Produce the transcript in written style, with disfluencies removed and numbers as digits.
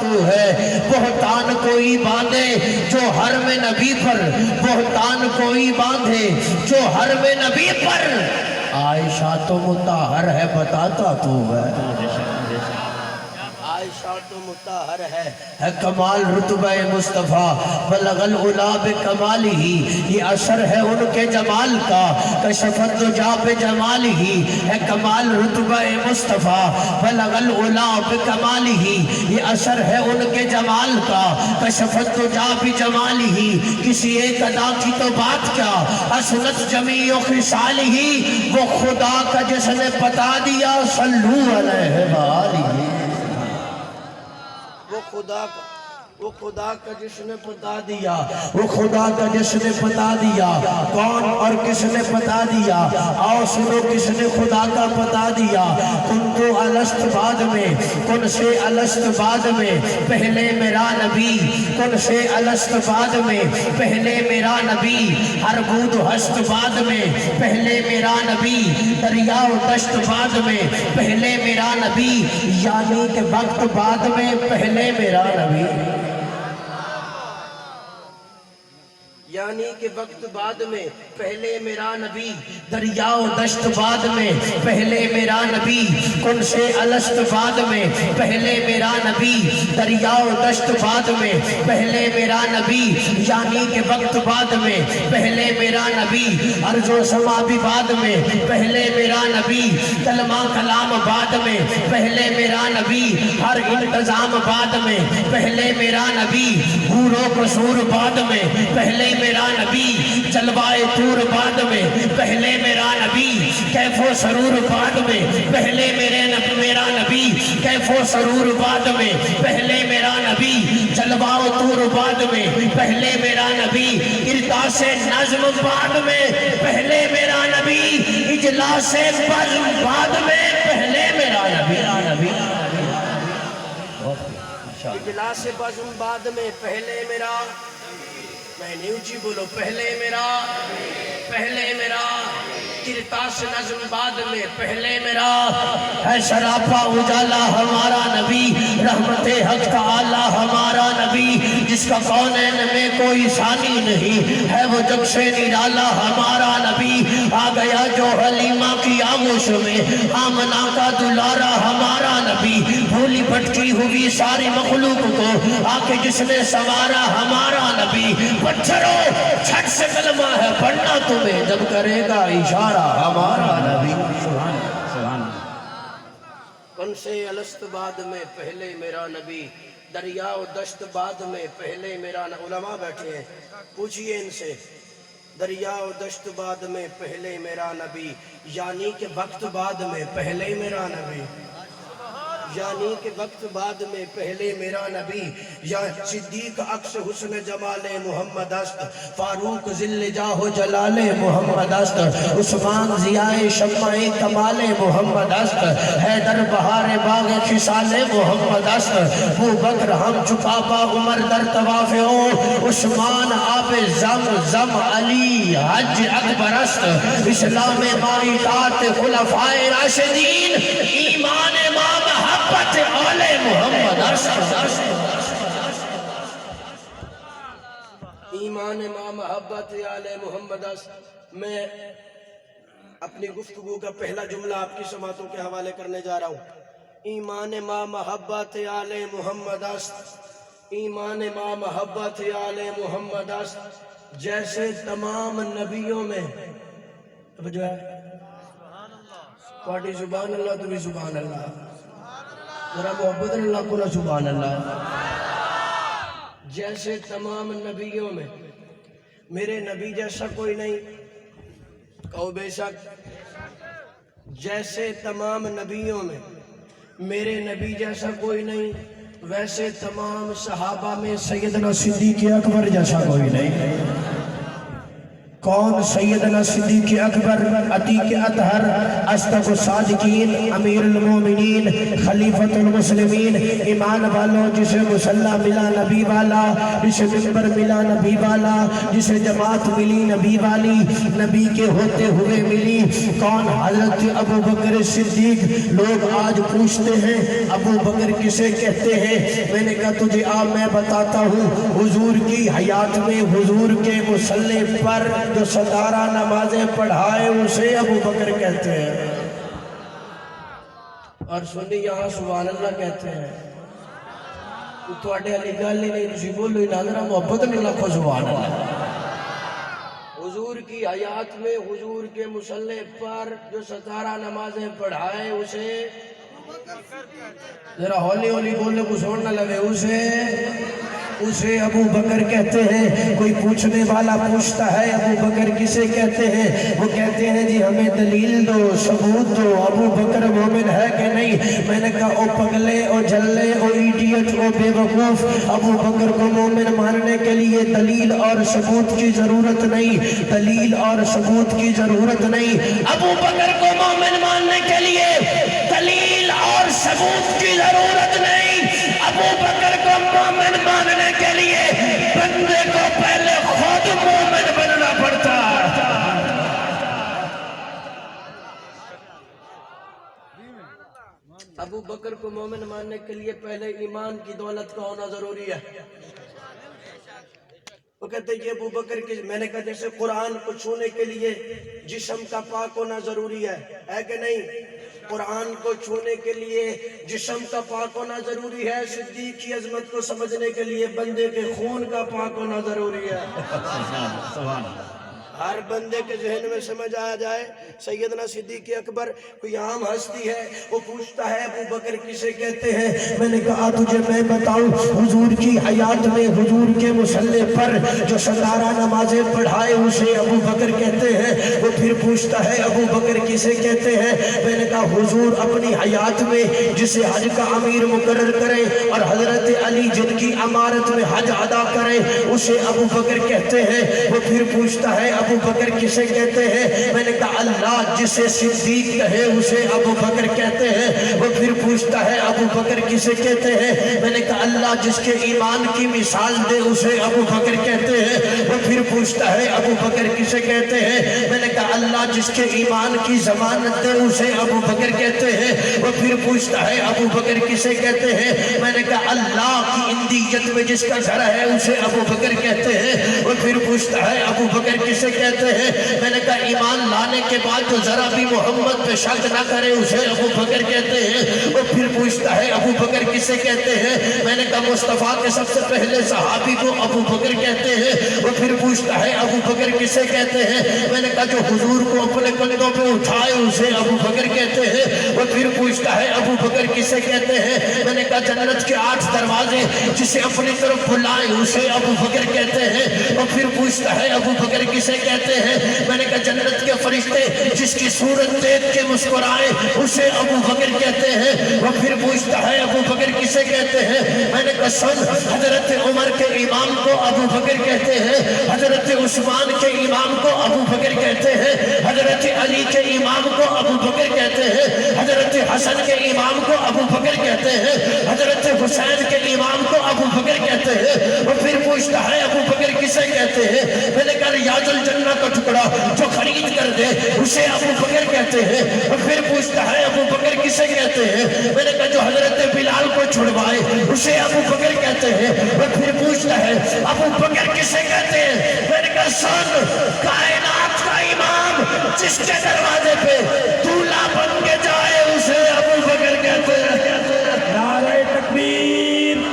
تو ہے بہتان کوئی باندھے جو حرم نبی پر، بہتان کوئی باندھے جو حرم نبی پر، عائشہ تو مطہر ہے بتاتا تو ہے، عائشہ تو مطہر ہے کمال رتبہ مصطفیٰ بلغ العلا بکمالہ، یہ اثر ہے ان کے جمال کا، کشفت دجا بجمالہ، ہے کمال رتبہ مصطفیٰ بلغ العلا بکمالہ، یہ اثر ہے ان کے جمال کا، کشفت دجا بجمالہ، کسی ایک ادا کی تو بات کیا، حسنت جمیع خصالہ، وہ خدا کا جس نے بتا دیا صلو علیہ وآلہ، وہ خدا کا جس نے بتا دیا، وہ خدا کا جس نے بتا دیا، کون اور کس نے بتا دیا، آؤ سنو کس نے خدا کا بتا دیا، کن تو الست بعد میں، کن سے الست بعد میں، پہلے میرا نبی، کن سے الست بعد میں، پہلے میرا نبی، ہر بود ہست بعد میں، پہلے میرا نبی، دریا و دشت بعد میں، پہلے میرا نبی، یعنی کہ وقت بعد میں، پہلے میرا نبی، یعنی کہ وقت بعد میں پہلے میرا نبی، دریا و دشت بعد میں پہلے میرا نبی، کن سے الست بعد میں پہلے میرا نبی، دریا و دشت بعد میں پہلے میرا نبی، یعنی کہ وقت بعد میں پہلے میرا نبی، ارض و سما بھی بعد میں پہلے میرا نبی، کلمہ کلام بعد میں پہلے میرا نبی، ہر انتظام بعد میں پہلے میرا نبی، حور و قصور بعد میں پہلے میرا نبی، جلوائے طور بعد میں پہلے میرا نبی، کیف و سرور بعد میں پہلے میرا نبی، کیف و سرور بعد میں پہلے میرا نبی، جلوہ و طور بعد میں پہلے میرا نبی، ارتاس نظم بعد میں پہلے میرا نبی، اجلاس بزم بعد میں پہلے میرا نبی، اجلاس بزم بعد میں پہلے میرا، میں نہیں اونچی بولو، پہلے میرا، کرتاس نظم بعد میں پہلے میرا، ہے شراپا اجالا ہمارا نبی، رحمت حق تعالی ہمارا نبی، جس کا کونین میں کوئی ثانی نہیں، ہے وہ جگ سے نرالا ہمارا نبی، آ گیا جو حلیمہ کی آغوش میں، آمنہ کا دلارا ہمارا نبی، بھولی بھٹکی ہوئی ساری مخلوق کو آ کے جس نے سوارا ہمارا نبی، پتھروں چھٹ سے کلمہ ہے پڑھنا تمہیں جب کرے گا اشارہ ہمارا نبی، کن سے الست بعد میں پہلے میرا نبی، دریا و دشت بعد میں پہلے میرا نبی، علماء بیٹھے ہیں پوچھئے ان سے، دریا و دشت بعد میں پہلے میرا نبی، یعنی کہ وقت بعد میں پہلے میرا نبی، یعنی کہ وقت بعد میں پہلے میرا نبی، یا صدیق عکس حسن جمال محمد است، فاروق ذل جاہ و جلال محمد است، عثمان ضیاء شمع کمال محمد است، حیدر بہار باغ خصال محمد است، ابوبکر ہم چکا با عمر در طواف او، عثمان آب زم علی حج اکبر است، اسلام مائدات خلفائے راشدین، ایمان امام محبت آل محمد است، ایمان امام محبت آل محمد است۔ میں اپنی گفتگو کا پہلا جملہ آپ کی سماعتوں کے حوالے کرنے جا رہا ہوں، ایمان امام محبت آل محمد است، ایمان امام محبت آل محمد است، جیسے تمام نبیوں میں، جو ہے کوٹی سبحان اللہ تو بھی سبحان اللہ، ذرا محبت اللہ کو نہ سبحان اللہ، جیسے تمام نبیوں میں میرے نبی جیسا کوئی نہیں، کہو بے شک، جیسے تمام نبیوں میں میرے نبی جیسا کوئی نہیں، ویسے تمام صحابہ میں سیدنا صدیق اکبر جیسا کوئی نہیں، کون؟ سیدنا صدیق اکبر، عتیق اطہر، اصدق الصادقین، امیر المومنین، خلیفۃ المسلمین، ایمان والوں جسے مصلی ملا نبی والا، جسے منبر ملا نبی والا، جسے جماعت ملی نبی والی، نبی کے ہوتے ہوئے ملی۔ کون؟ حضرت ابو بکر صدیق۔ لوگ آج پوچھتے ہیں ابو بکر کسے کہتے ہیں؟ میں نے کہا تجھے میں بتاتا ہوں، حضور کی حیات میں حضور کے مصلی پر جو ستارہ نمازیں پڑھائے اسے ابو بکر کہتے ہیں، اور سنی یہاں سبحان اللہ کہتے ہیں۔ تو اڈے علی گل ہی نہیں، تسی بولو ہی ناظرہ محبت نہیں لکھو سبحان اللہ۔ حضور کی حیات میں حضور کے مصلی پر جو ستارہ نمازیں پڑھائے اسے، ذرا ہولی ہولی بولنے کو سوڑ نہ لگے، اسے ابو بکر کہتے ہیں۔ کوئی پوچھنے والا پوچھتا ہے ابو بکر کسے کہتے ہیں؟ وہ کہتے ہیں جی ہمیں دلیل دو، ثبوت دو، ابو بکر مومن ہے کہ نہیں؟ میں نے کہا او پگلے، او جھلے، او ایڈیٹ، او بے وقوف، ابو بکر کو مومن ماننے کے لیے دلیل اور ثبوت کی ضرورت نہیں، دلیل اور ثبوت کی ضرورت نہیں۔ ابو بکر کو مومن ماننے کے لیے دلیل اور ثبوت کی ضرورت نہیں۔ ابو بکر کو مومن ماننے کے لیے بندے کو پہلے خود مومن بننا پڑتا۔ ابو بکر کو مومن ماننے کے لیے پہلے ایمان کی دولت کا ہونا ضروری ہے۔ وہ کہتے ہیں یہ ابو بکر کی، میں نے کہا جیسے قرآن کو چھونے کے لیے جسم کا پاک ہونا ضروری ہے کہ نہیں؟ قرآن کو چھونے کے لیے جسم کا پاک ہونا ضروری ہے، صدیق کی عظمت کو سمجھنے کے لیے بندے کے خون کا پاک ہونا ضروری ہے۔ سبحان اللہ۔ ہر بندے کے ذہن میں سمجھ آ جائے سیدنا صدیق اکبر کوئی عام ہستی ہے، وہ پوچھتا ہے ابو بکر کسے کہتے ہیں؟ میں نے کہا تجھے میں بتاؤں، حضور کی حیات میں حضور کے مصلی پر جو ستارہ نمازیں پڑھائے اسے ابو بکر کہتے ہیں۔ وہ پھر پوچھتا ہے ابو بکر کسے کہتے ہیں؟ میں نے کہا حضور اپنی حیات میں جسے حج کا امیر مقرر کرے اور حضرت علی جن کی امارت میں حج ادا کرے اسے ابو بکر کہتے ہیں۔ وہ پھر پوچھتا ہے ابو بکر کسے کہتے ہیں؟ میں نے کہا اللہ جسے صدیق کہے اسے ابو بکر کہتے ہیں۔ وہ پھر پوچھتا ہے ابو بکر کسے کہتے ہیں؟ میں نے کہا اللہ جس کے ایمان کی مثال دے اسے ابو بکر کہتے ہیں۔ وہ پھر پوچھتا ہے ابو بکر کسے کہتے ہیں؟ میں نے کہا اللہ جس کے ایمان کی ضمانت دے اسے ابو بکر کہتے ہیں۔ وہ پھر پوچھتا ہے ابو بکر کسے کہتے ہیں؟ میں نے کہا اللہ کی اندیت میں جس کا گھر ہے اسے ابو بکر کہتے ہیں۔ وہ پھر پوچھتا ہے ابو بکر کسے کہتے ہیں؟ میں نے کہا ایمان لانے کے بعد جو ذرا بھی محمد پہ شک نہ کرے اسے ابو بکر کہتے ہیں۔ وہ پھر پوچھتا ہے ابو بکر کسے کہتے ہیں؟ میں نے کہا مصطفیٰ کے سب سے پہلے صحابی کو ابو بکر کہتے ہیں۔ وہ پھر پوچھتا ہے ابو بکر کسے کہتے ہیں؟ میں نے کہا جو حضور کو اپنے کندھوں پہ اٹھائے اسے ابو بکر کہتے ہیں۔ وہ پھر پوچھتا ہے ابو بکر کسے کہتے ہیں؟ میں نے کہا جنت کے 8 دروازے جسے اپنی طرف بلائے اسے ابو بکر کہتے ہیں۔ وہ پھر پوچھتا ہے ابو بکر کسے کہتے ہیں؟ میں نے کہا جنت کے فرشتے جس کی صورت دیکھ کے مسکرائے اسے ابو بکر کہتے ہیں۔ وہ پھر پوچھتا ہے ابو بکر کسے کہتے ہیں؟ میں نے کہا سن حضرت عمر کے امام کو ابو بکر کہتے ہیں، حضرت عثمان کے امام کو ابو بکر کہتے ہیں، حضرت علی کے امام کو ابو بکر کہتے ہیں، حضرت حسن کے امام کو ابو بکر کہتے ہیں، حضرت حسین کے امام کو ابو بکر کہتے ہیں۔ وہ پھر پوچھتا ہے ابو بکر کسے کہتے ہیں؟ میں نے کہا ریاض الجنہ کا ٹکڑا جو خرید کر دے اسے ابو بکر کہتے ہیں۔ اور پھر پوچھتا ہے ابو بکر کسے کہتے ہیں؟ میں نے کہا جو حضرت بلال کو چھڑوائے اسے ابو بکر کہتے ہیں۔ اور پھر پوچھتا ہے ابو بکر کسے کہتے ہیں؟ میں نے کہا سن کائنات کا امام جس کے دروازے پہ دولہا بن